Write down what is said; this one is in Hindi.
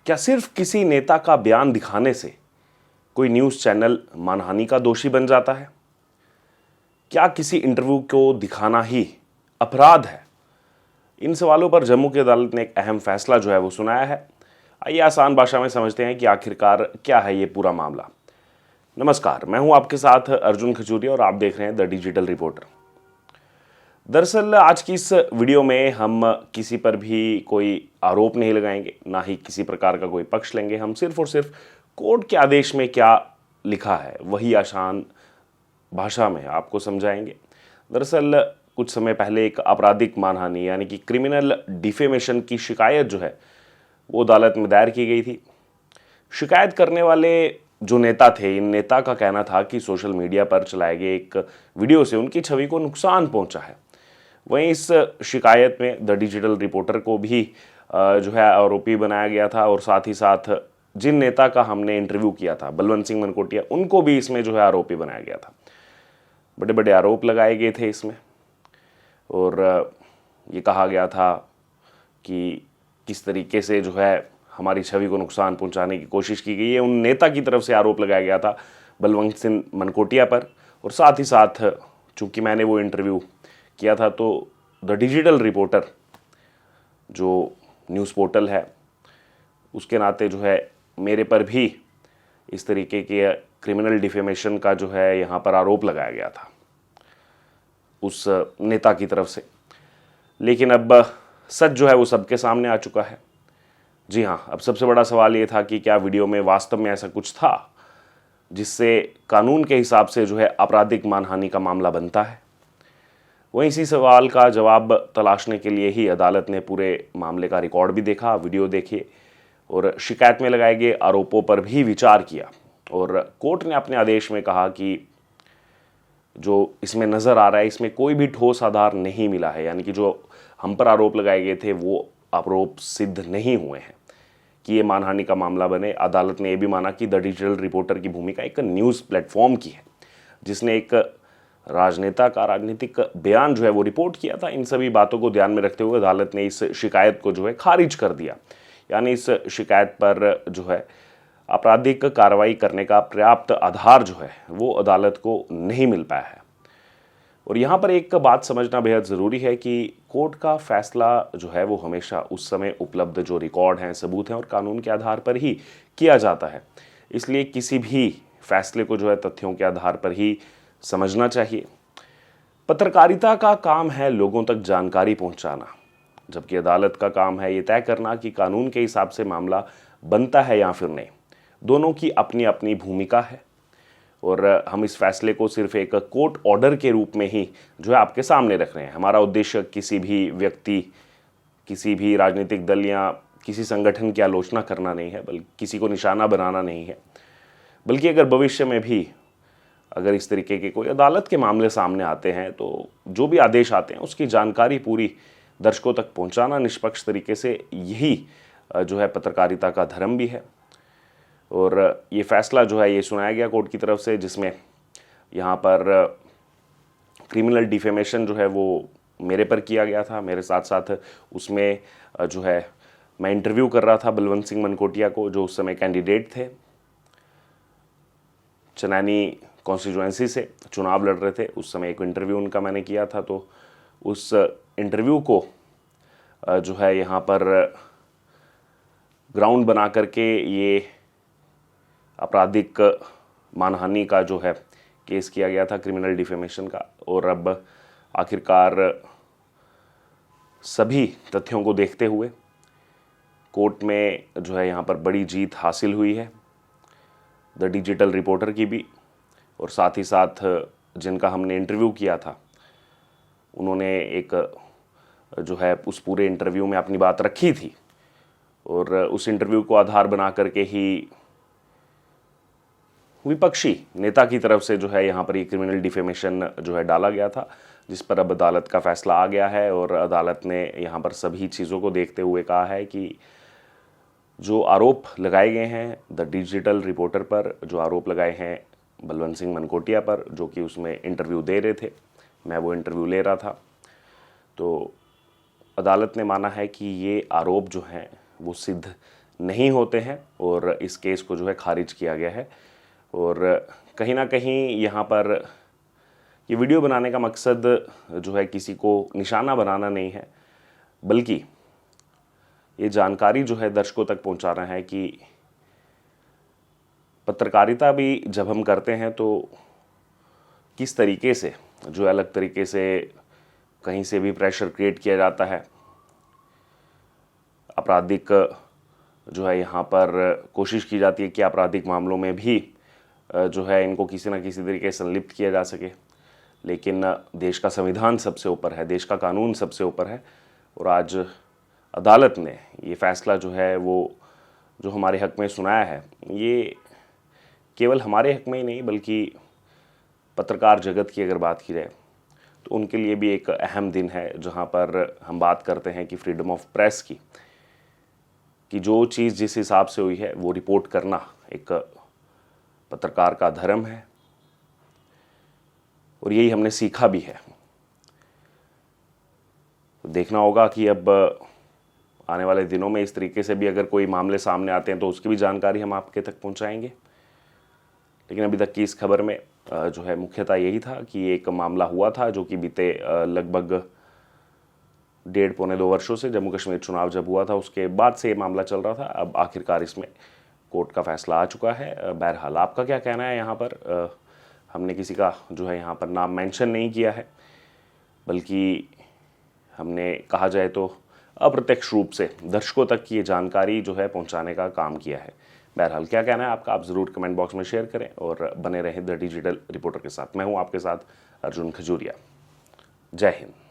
क्या सिर्फ किसी नेता का बयान दिखाने से कोई न्यूज़ चैनल मानहानि का दोषी बन जाता है? क्या किसी इंटरव्यू को दिखाना ही अपराध है? इन सवालों पर जम्मू की अदालत ने एक अहम फैसला जो है वो सुनाया है। आइए आसान भाषा में समझते हैं कि आखिरकार क्या है ये पूरा मामला। नमस्कार, मैं हूं आपके साथ अर्जुन खजूरिया और आप देख रहे हैं द डिजिटल रिपोर्टर। दरअसल आज की इस वीडियो में हम किसी पर भी कोई आरोप नहीं लगाएंगे, ना ही किसी प्रकार का कोई पक्ष लेंगे। हम सिर्फ और सिर्फ कोर्ट के आदेश में क्या लिखा है वही आसान भाषा में आपको समझाएंगे। दरअसल कुछ समय पहले एक आपराधिक मानहानि यानी कि क्रिमिनल डिफेमेशन की शिकायत जो है वो अदालत में दायर की गई थी। शिकायत करने वाले जो नेता थे, इन नेता का कहना था कि सोशल मीडिया पर चलाए गए एक वीडियो से उनकी छवि को नुकसान पहुंचा है। वहीं इस शिकायत में द डिजिटल रिपोर्टर को भी जो है आरोपी बनाया गया था और साथ ही साथ जिन नेता का हमने इंटरव्यू किया था, बलवंत सिंह मनकोटिया, उनको भी इसमें जो है आरोपी बनाया गया था। बड़े बड़े आरोप लगाए गए थे इसमें और ये कहा गया था कि किस तरीके से जो है हमारी छवि को नुकसान पहुंचाने की कोशिश की गई है। उन नेता की तरफ से आरोप लगाया गया था बलवंत सिंह मनकोटिया पर। और साथ ही साथ चूंकि मैंने वो इंटरव्यू किया था तो द डिजिटल रिपोर्टर जो न्यूज़ पोर्टल है उसके नाते जो है मेरे पर भी इस तरीके के क्रिमिनल डिफेमेशन का जो है यहाँ पर आरोप लगाया गया था उस नेता की तरफ से। लेकिन अब सच जो है वो सबके सामने आ चुका है। जी हाँ, अब सबसे बड़ा सवाल ये था कि क्या वीडियो में वास्तव में ऐसा कुछ था जिससे कानून के हिसाब से जो है आपराधिक मानहानि का मामला बनता है। वहीं इसी सवाल का जवाब तलाशने के लिए ही अदालत ने पूरे मामले का रिकॉर्ड भी देखा, वीडियो देखी और शिकायत में लगाए गए आरोपों पर भी विचार किया। और कोर्ट ने अपने आदेश में कहा कि जो इसमें नज़र आ रहा है इसमें कोई भी ठोस आधार नहीं मिला है, यानी कि जो हम पर आरोप लगाए गए थे वो आरोप सिद्ध नहीं हुए हैं कि ये मानहानि का मामला बने। अदालत ने यह भी माना कि द डिजिटल रिपोर्टर की भूमिका एक न्यूज़ प्लेटफॉर्म की है जिसने एक राजनेता का राजनीतिक बयान जो है वो रिपोर्ट किया था। इन सभी बातों को ध्यान में रखते हुए अदालत ने इस शिकायत को जो है खारिज कर दिया, यानी इस शिकायत पर जो है आपराधिक कार्रवाई करने का पर्याप्त आधार जो है वो अदालत को नहीं मिल पाया है। और यहाँ पर एक बात समझना बेहद ज़रूरी है कि कोर्ट का फैसला जो है वो हमेशा उस समय उपलब्ध जो रिकॉर्ड हैं, सबूत हैं और कानून के आधार पर ही किया जाता है। इसलिए किसी भी फैसले को जो है तथ्यों के आधार पर ही समझना चाहिए। पत्रकारिता का काम है लोगों तक जानकारी पहुंचाना, जबकि अदालत का काम है ये तय करना कि कानून के हिसाब से मामला बनता है या फिर नहीं। दोनों की अपनी अपनी भूमिका है और हम इस फैसले को सिर्फ एक कोर्ट ऑर्डर के रूप में ही जो है आपके सामने रख रहे हैं। हमारा उद्देश्य किसी भी व्यक्ति, किसी भी राजनीतिक दल या किसी संगठन की आलोचना करना नहीं है, बल्कि किसी को निशाना बनाना नहीं है। बल्कि अगर भविष्य में भी अगर इस तरीके के कोई अदालत के मामले सामने आते हैं तो जो भी आदेश आते हैं उसकी जानकारी पूरी दर्शकों तक पहुंचाना निष्पक्ष तरीके से, यही जो है पत्रकारिता का धर्म भी है। और ये फैसला जो है ये सुनाया गया कोर्ट की तरफ से, जिसमें यहाँ पर क्रिमिनल डिफेमेशन जो है वो मेरे पर किया गया था। मेरे साथ साथ उसमें जो है मैं इंटरव्यू कर रहा था बलवंत सिंह मनकोटिया को, जो उस समय कैंडिडेट थे, चनैनी कॉन्स्टिट्यूएंसी से चुनाव लड़ रहे थे। उस समय एक इंटरव्यू उनका मैंने किया था। तो उस इंटरव्यू को जो है यहाँ पर ग्राउंड बना करके ये आपराधिक मानहानि का जो है केस किया गया था, क्रिमिनल डिफेमेशन का। और अब आखिरकार सभी तथ्यों को देखते हुए कोर्ट में जो है यहाँ पर बड़ी जीत हासिल हुई है द डिजिटल रिपोर्टर की भी, और साथ ही साथ जिनका हमने इंटरव्यू किया था उन्होंने एक जो है उस पूरे इंटरव्यू में अपनी बात रखी थी। और उस इंटरव्यू को आधार बना करके ही विपक्षी नेता की तरफ से जो है यहाँ पर ये क्रिमिनल डिफेमेशन जो है डाला गया था, जिस पर अब अदालत का फैसला आ गया है। और अदालत ने यहाँ पर सभी चीज़ों को देखते हुए कहा है कि जो आरोप लगाए गए हैं द डिजिटल रिपोर्टर पर, जो आरोप लगाए हैं बलवंत सिंह मनकोटिया पर, जो कि उसमें इंटरव्यू दे रहे थे, मैं वो इंटरव्यू ले रहा था, तो अदालत ने माना है कि ये आरोप जो हैं वो सिद्ध नहीं होते हैं और इस केस को जो है खारिज किया गया है। और कहीं ना कहीं यहाँ पर ये वीडियो बनाने का मकसद जो है किसी को निशाना बनाना नहीं है, बल्कि ये जानकारी जो है दर्शकों तक पहुंचाना है कि पत्रकारिता भी जब हम करते हैं तो किस तरीके से जो अलग तरीके से कहीं से भी प्रेशर क्रिएट किया जाता है। आपराधिक जो है यहाँ पर कोशिश की जाती है कि आपराधिक मामलों में भी जो है इनको किसी न किसी तरीके से संलिप्त किया जा सके, लेकिन देश का संविधान सबसे ऊपर है, देश का कानून सबसे ऊपर है। और आज अदालत ने ये फैसला जो है वो जो हमारे हक में सुनाया है, ये केवल हमारे हक में ही नहीं बल्कि पत्रकार जगत की अगर बात की जाए तो उनके लिए भी एक अहम दिन है, जहाँ पर हम बात करते हैं कि फ्रीडम ऑफ प्रेस की, कि जो चीज़ जिस हिसाब से हुई है वो रिपोर्ट करना एक पत्रकार का धर्म है। और यही हमने सीखा भी है। तो देखना होगा कि अब आने वाले दिनों में इस तरीके से भी अगर कोई मामले सामने आते हैं तो उसकी भी जानकारी हम आपके तक पहुंचाएंगे। लेकिन अभी तक की इस खबर में जो है मुख्यतः यही था कि एक मामला हुआ था जो कि बीते लगभग 1.5-2 वर्षों से जम्मू कश्मीर चुनाव जब हुआ था उसके बाद से ये मामला चल रहा था। अब आखिरकार इसमें कोर्ट का फैसला आ चुका है। बहरहाल आपका क्या कहना है यहाँ पर? हमने किसी का जो है यहाँ पर नाम मेंशन नहीं किया है, बल्कि हमने कहा जाए तो अप्रत्यक्ष रूप से दर्शकों तक की ये जानकारी जो है पहुँचाने का काम किया है। बहरहाल क्या कहना है आपका, आप ज़रूर कमेंट बॉक्स में शेयर करें और बने रहें द डिजिटल रिपोर्टर के साथ। मैं हूँ आपके साथ अर्जुन खजूरिया। जय हिंद।